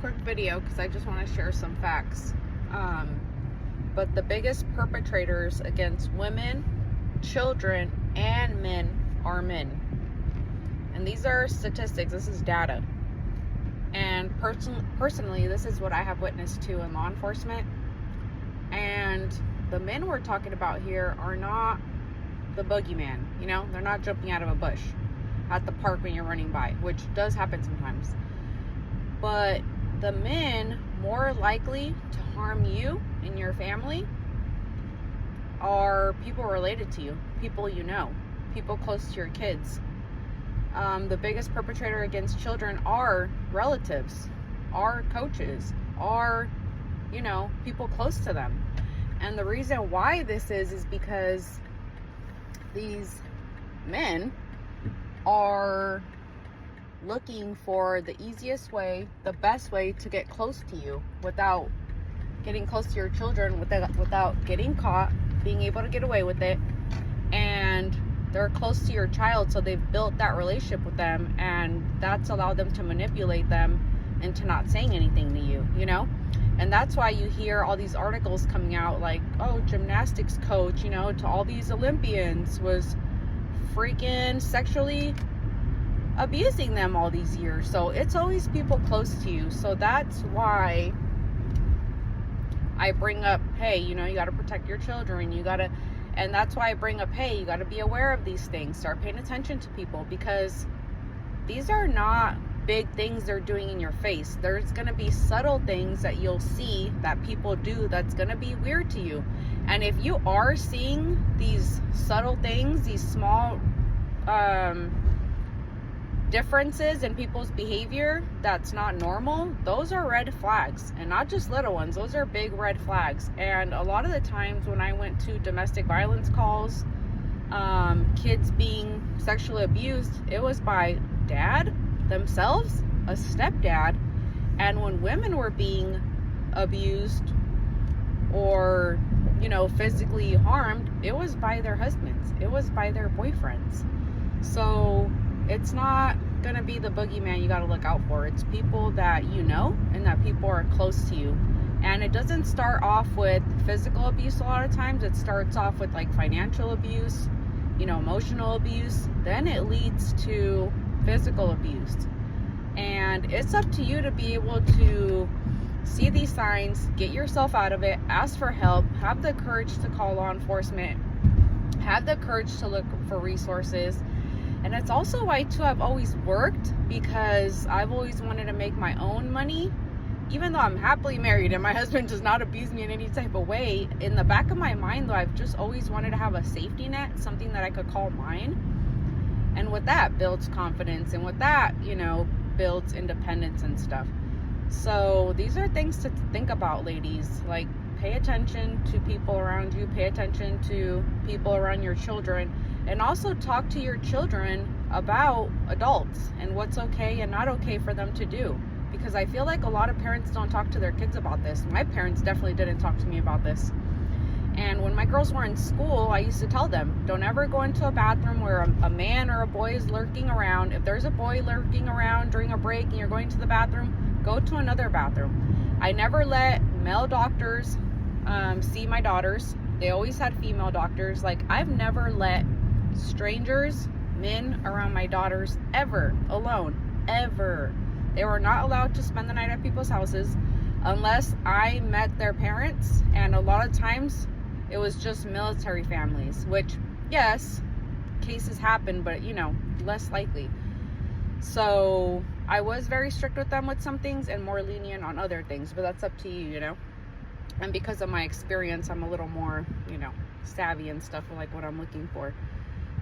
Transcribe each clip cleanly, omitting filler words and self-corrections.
quick video because I just want to share some facts. But the biggest perpetrators against women, children, and men are men. And these are statistics. This is data. And personally, this is what I have witnessed to in law enforcement. And the men we're talking about here are not the boogeyman. You know, they're not jumping out of a bush at the park when you're running by, which does happen sometimes. But the men more likely to harm you and your family are people related to you, people you know, people close to your kids. The biggest perpetrator against children are relatives, are coaches, are, you know, people close to them. And the reason why this is because these men are looking for the easiest way, the best way to get close to you without getting close to your children, without getting caught, being able to get away with it. And they're close to your child, so they've built that relationship with them, and that's allowed them to manipulate them into not saying anything to you, you know? And that's why you hear all these articles coming out like, oh, gymnastics coach, you know, to all these Olympians was freaking sexually abusing them all these years. So it's always people close to you. So that's why I bring up, hey, you know, you got to protect your children. And that's why I bring up, hey, you got to be aware of these things. Start paying attention to people, because these are not big things they're doing in your face. There's going to be subtle things that you'll see that people do that's going to be weird to you. And if you are seeing these subtle things, these small differences in people's behavior that's not normal, those are red flags. And not just little ones, those are big red flags. And a lot of the times when I went to domestic violence calls, kids being sexually abused, it was by dad themselves, a stepdad. And when women were being abused or, you know, physically harmed, it was by their husbands, it was by their boyfriends. So it's not gonna be the boogeyman you gotta look out for. It's people that you know and that people are close to you. And it doesn't start off with physical abuse a lot of times. It starts off with like financial abuse, you know, emotional abuse. Then it leads to physical abuse. And it's up to you to be able to see these signs, get yourself out of it, ask for help, have the courage to call law enforcement, have the courage to look for resources. And it's also why too I've always worked, because I've always wanted to make my own money. Even though I'm happily married and my husband does not abuse me in any type of way, in the back of my mind though, I've just always wanted to have a safety net, something that I could call mine. And with that builds confidence, and with that, you know, builds independence and stuff. So these are things to think about, ladies. Like, pay attention to people around you, pay attention to people around your children, and also talk to your children about adults and what's okay and not okay for them to do. Because I feel like a lot of parents don't talk to their kids about this. My parents definitely didn't talk to me about this. And when my girls were in school, I used to tell them, don't ever go into a bathroom where a man or a boy is lurking around. If there's a boy lurking around during a break and you're going to the bathroom, go to another bathroom. I never let male doctors see my daughters. They always had female doctors. Like, I've never let strangers, men around my daughters ever, alone, ever. They were not allowed to spend the night at people's houses unless I met their parents. And a lot of times it was just military families, which, yes, cases happen, but, you know, less likely. So I was very strict with them with some things and more lenient on other things, but that's up to you, you know. And because of my experience, I'm a little more, you know, savvy and stuff, like what I'm looking for.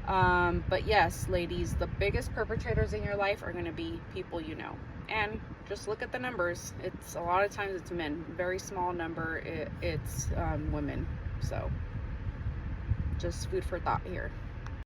But yes, ladies, the biggest perpetrators in your life are going to be people you know. And just look at the numbers. It's a lot of times it's men. Very small number, it's women. So just food for thought here.